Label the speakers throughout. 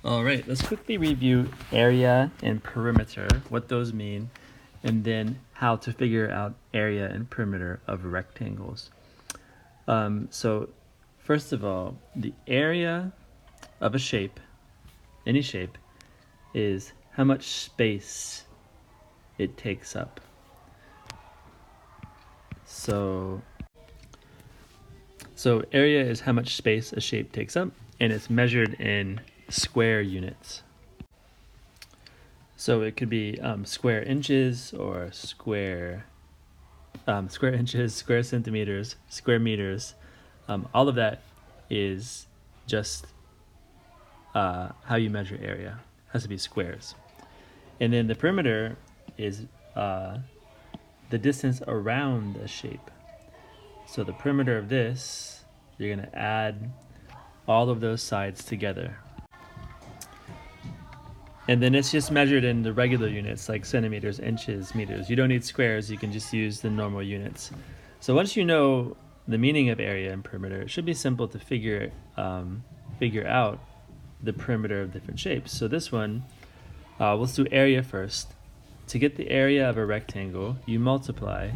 Speaker 1: All right, let's quickly review area and perimeter, what those mean, and then how to figure out area and perimeter of rectangles. So first of all, the area of a shape, any shape, is how much space it takes up. So area is how much space a shape takes up, and it's measured in square units. So it could be square inches or square inches, square centimeters, square meters. All of that is just how you measure area. It has to be squares. And then the perimeter is the distance around a shape. So the perimeter of this, you're going to add all of those sides together. And then it's just measured in the regular units like centimeters, inches, meters. You don't need squares, you can just use the normal units. So once you know the meaning of area and perimeter, it should be simple to figure out the perimeter of different shapes. So this one, let's do area first. To get the area of a rectangle, you multiply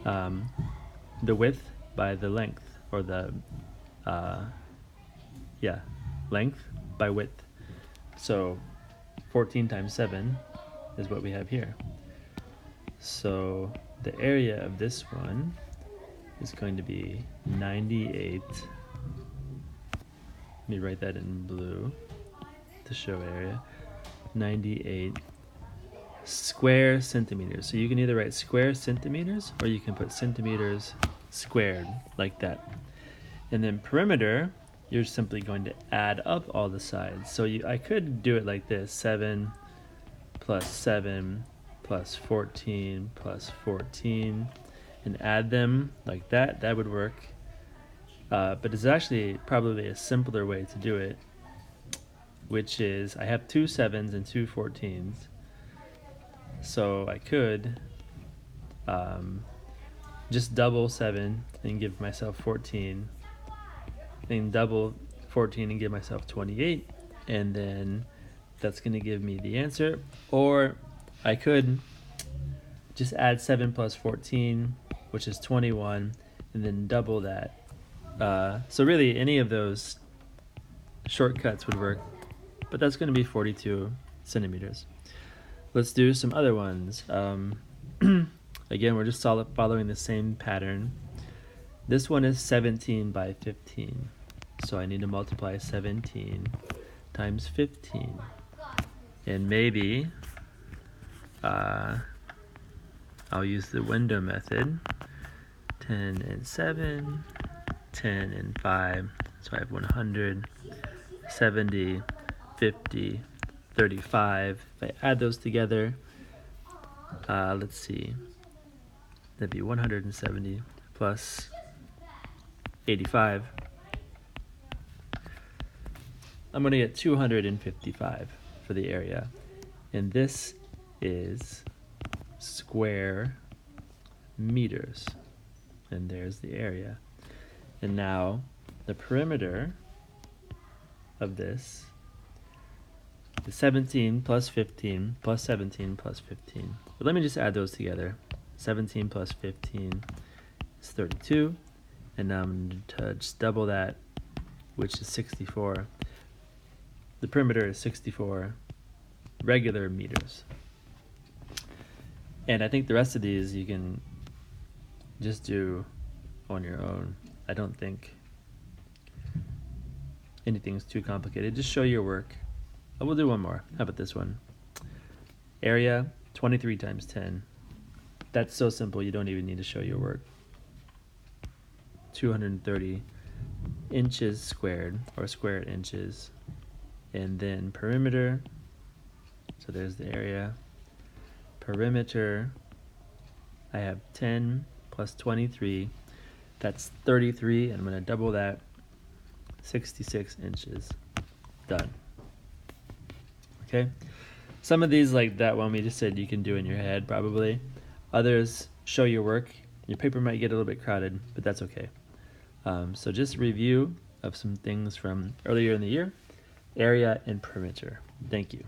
Speaker 1: the width by the length, or the length by width. So 14 times 7 is what we have here. So the area of this one is going to be 98. Let me write that in blue to show area. 98 square centimeters. So you can either write square centimeters or you can put centimeters squared like that. And then perimeter, you're simply going to add up all the sides. So I could do it like this: 7 plus 7 plus 14 plus 14, and add them like that. That would work. But it's actually probably a simpler way to do it, which is I have 2 7s and 2 14s. So I could just double 7 and give myself 14. Then double 14 and give myself 28, and then that's going to give me the answer. Or I could just add 7 plus 14, which is 21, and then double that. So really any of those shortcuts would work, but that's going to be 42 centimeters. Let's do some other ones. Again, we're just following the same pattern. This one is 17 by 15. So I need to multiply 17 times 15. And maybe I'll use the window method. 10 and 7, 10 and 5. So I have 100, 70, 50, 35. If I add those together, let's see. That'd be 170 plus 85. I'm going to get 255 for the area. And this is square meters. And there's the area. And now the perimeter of this is 17 plus 15 plus 17 plus 15. But let me just add those together. 17 plus 15 is 32. And now I'm going to just double that, which is 64. The perimeter is 64 regular meters. And I think the rest of these you can just do on your own. I don't think anything's too complicated. Just show your work. We'll do one more. How about this one? Area 23 times 10. That's so simple you don't even need to show your work. 230 inches squared, or square inches. And then perimeter, so there's the area. Perimeter, I have 10 plus 23, that's 33, and I'm going to double that, 66 inches. Done. Okay? Some of these, like that one we just said, you can do in your head probably. Others, show your work. Your paper might get a little bit crowded, but that's okay. So just review of some things from earlier in the year. area and perimeter. Thank you.